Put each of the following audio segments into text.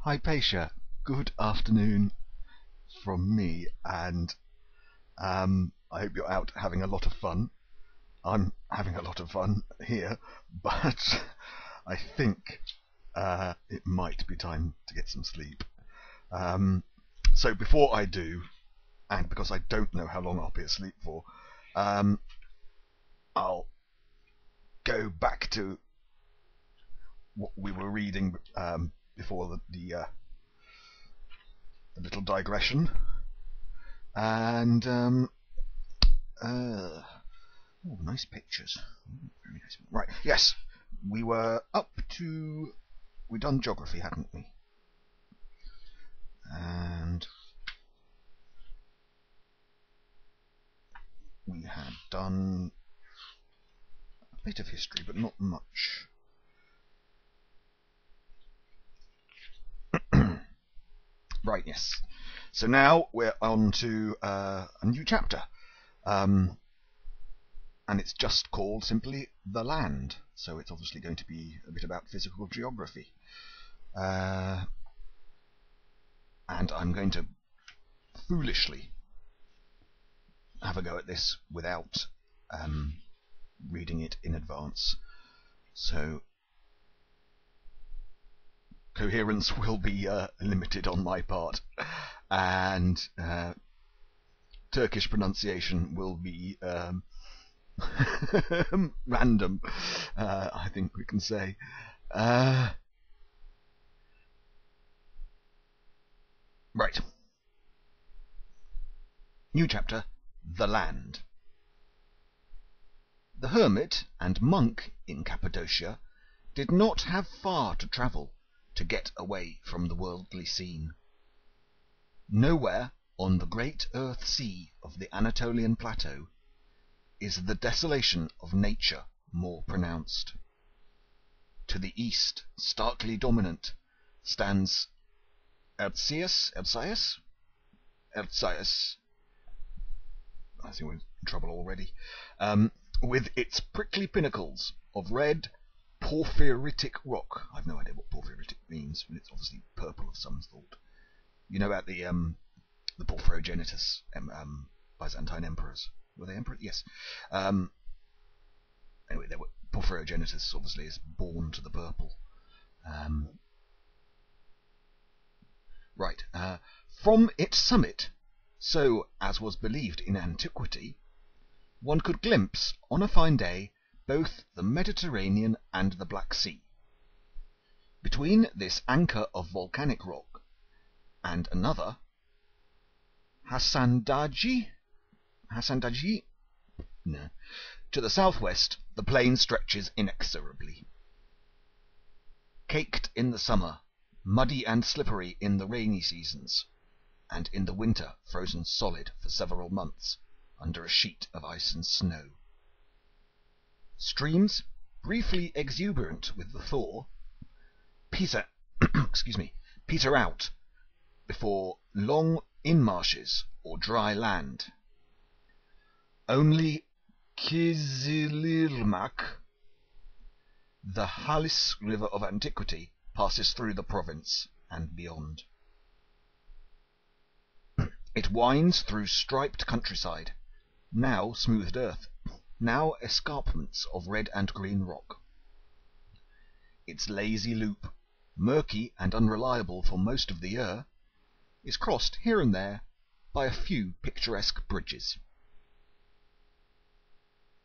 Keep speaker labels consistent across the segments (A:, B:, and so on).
A: Hypatia, good afternoon from me, and I hope you're out having a lot of fun. I'm having a lot of fun here, but I think it might be time to get some sleep. So before I do, and because I don't know how long I'll be asleep for, I'll go back to what we were reading before the little digression, and nice pictures. Very nice. Right, yes, we were up to, we'd done geography, hadn't we? And we had done a bit of history, but not much. Right, yes. So now we're on to a new chapter. And it's just called simply The Land. So it's obviously going to be a bit about physical geography. And I'm going to foolishly have a go at this without reading it in advance. So coherence will be limited on my part, and Turkish pronunciation will be random, I think we can say. Right. New chapter, The Land. The hermit and monk in Cappadocia did not have far to travel to get away from the worldly scene. Nowhere on the great earth sea of the Anatolian plateau is the desolation of nature more pronounced. To the east, starkly dominant, stands Erzias. I think we're in trouble already. With its prickly pinnacles of red porphyritic rock. I've no idea what porphyritic means, but it's obviously purple of some sort. You know about the porphyrogenitus Byzantine emperors. Were they emperors? Yes. Anyway, porphyrogenitus obviously is born to the purple. Right. From its summit, so as was believed in antiquity, one could glimpse on a fine day both the Mediterranean and the Black Sea. Between this anchor of volcanic rock and another, Hasandaji? No. To the southwest, the plain stretches inexorably. Caked in the summer, muddy and slippery in the rainy seasons, and in the winter frozen solid for several months under a sheet of ice and snow. Streams, briefly exuberant with the thaw, peter out before long in marshes or dry land. Only Kizilirmak, the Halis river of antiquity, passes through the province and beyond. It winds through striped countryside, now smoothed earth, now escarpments of red and green rock. Its lazy loop, murky and unreliable for most of the year, is crossed here and there by a few picturesque bridges.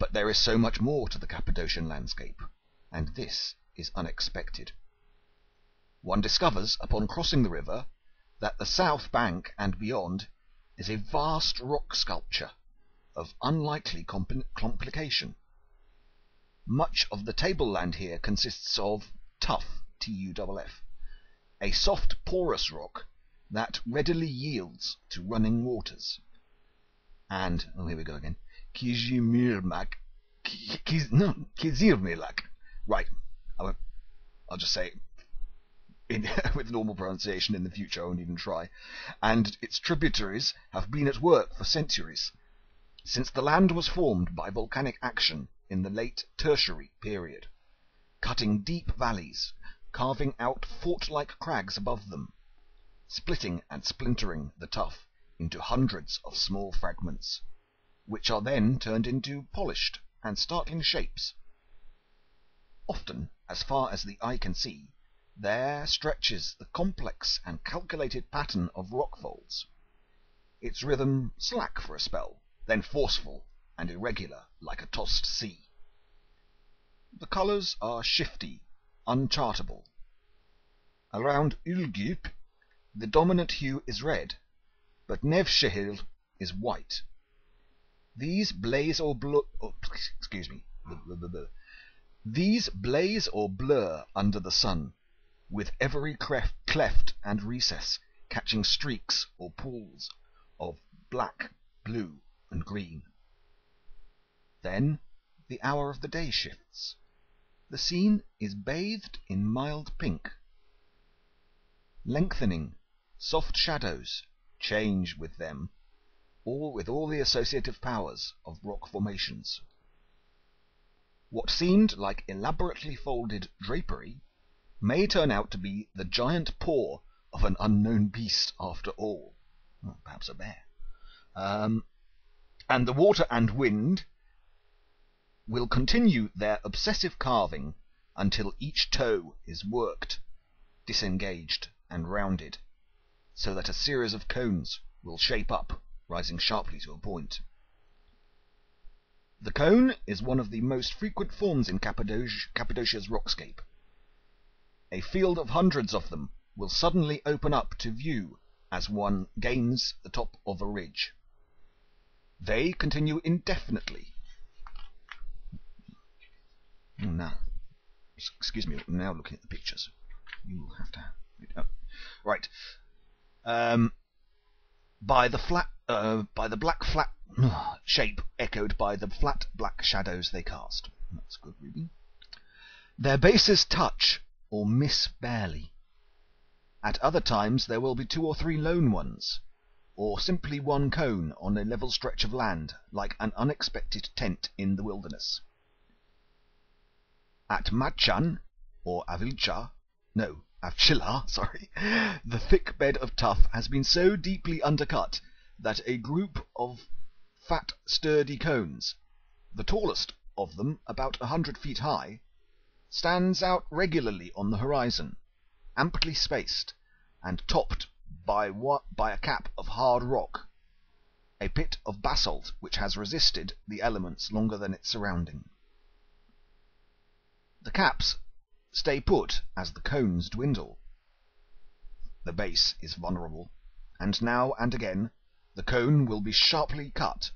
A: But there is so much more to the Cappadocian landscape, and this is unexpected. One discovers upon crossing the river that the south bank and beyond is a vast rock sculpture of unlikely complication. Much of the tableland here consists of tuff, Tuff, a soft porous rock that readily yields to running waters. And, here we go again, Kizilirmak. Right, I'll just say it with normal pronunciation in the future, I won't even try. And its tributaries have been at work for centuries, since the land was formed by volcanic action in the late Tertiary period, cutting deep valleys, carving out fort-like crags above them, splitting and splintering the tuff into hundreds of small fragments, which are then turned into polished and startling shapes. Often, as far as the eye can see, there stretches the complex and calculated pattern of rock folds, its rhythm slack for a spell, then forceful and irregular like a tossed sea. The colours are shifty, unchartable. Around Ülgüp, the dominant hue is red, but Nevşehir is white. These blaze or blur under the sun, with every cleft and recess catching streaks or pools of black, blue, and green. Then the hour of the day shifts. The scene is bathed in mild pink. Lengthening, soft shadows change with them, with all the associative powers of rock formations. What seemed like elaborately folded drapery may turn out to be the giant paw of an unknown beast after all. Perhaps a bear. And the water and wind will continue their obsessive carving until each toe is worked, disengaged, and rounded, so that a series of cones will shape up, rising sharply to a point. The cone is one of the most frequent forms in Cappadocia's rockscape. A field of hundreds of them will suddenly open up to view as one gains the top of a ridge. They continue indefinitely. Now, excuse me, I'm now looking at the pictures. You will have to... right. By the black flat shape echoed by the flat black shadows they cast. That's good reading. Their bases touch or miss barely. At other times there will be 2 or 3 lone ones, or simply one cone on a level stretch of land, like an unexpected tent in the wilderness. At Madchan, or Avcila, the thick bed of tuff has been so deeply undercut that a group of fat, sturdy cones, the tallest of them about 100 feet high, stands out regularly on the horizon, amply spaced, and topped by a cap of hard rock, a pit of basalt which has resisted the elements longer than its surrounding. The caps stay put as the cones dwindle. The base is vulnerable, and now and again the cone will be sharply cut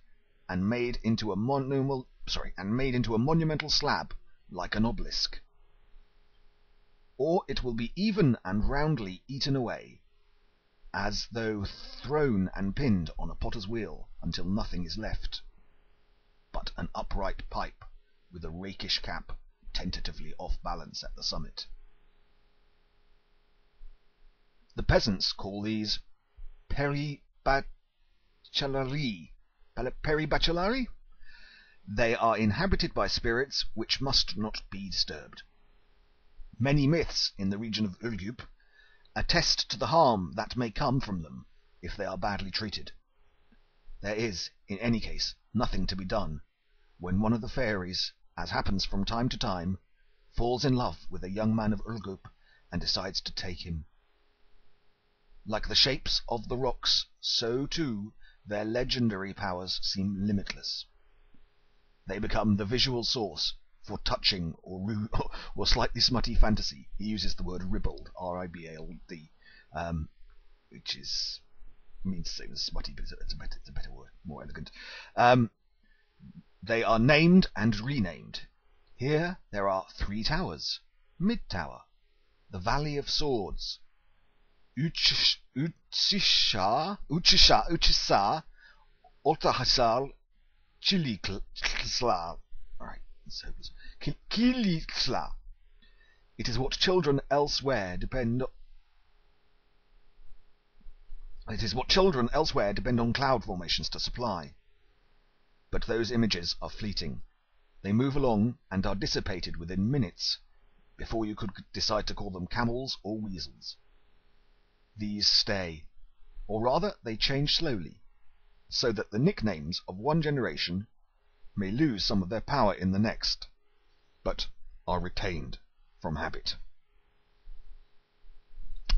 A: and made into a monumental slab like an obelisk. Or it will be even and roundly eaten away, as though thrown and pinned on a potter's wheel until nothing is left but an upright pipe with a rakish cap tentatively off balance at the summit. The peasants call these peribachelari. They are inhabited by spirits which must not be disturbed. Many myths in the region of Ülgüp attest to the harm that may come from them if they are badly treated. There is, in any case, nothing to be done when one of the fairies, as happens from time to time, falls in love with a young man of Ülgüp and decides to take him. Like the shapes of the rocks, so too their legendary powers seem limitless. They become the visual source for touching or slightly smutty fantasy. He uses the word ribald, R-I-B-A-L-D, which means the same as smutty, but it's a better word, more elegant. They are named and renamed. Here there are 3 towers: Mid Tower, the Valley of Swords, Uchisa, Ortahasal, Kilisla. Alright, Kilisla. It is what children elsewhere depend on cloud formations to supply. But those images are fleeting. They move along and are dissipated within minutes, before you could decide to call them camels or weasels. These stay, or rather they change slowly, so that the nicknames of one generation may lose some of their power in the next, but are retained from habit.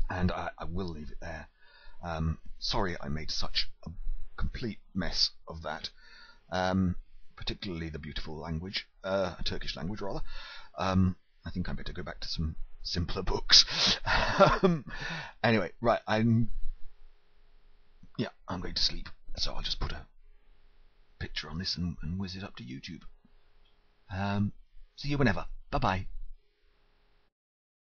A: And I will leave it there. Sorry I made such a complete mess of that, particularly the beautiful language, Turkish language rather. I think I better go back to some simpler books. Anyway, right, I'm going to sleep, so I'll just put a picture on this and whiz it up to YouTube. See you whenever. Bye bye.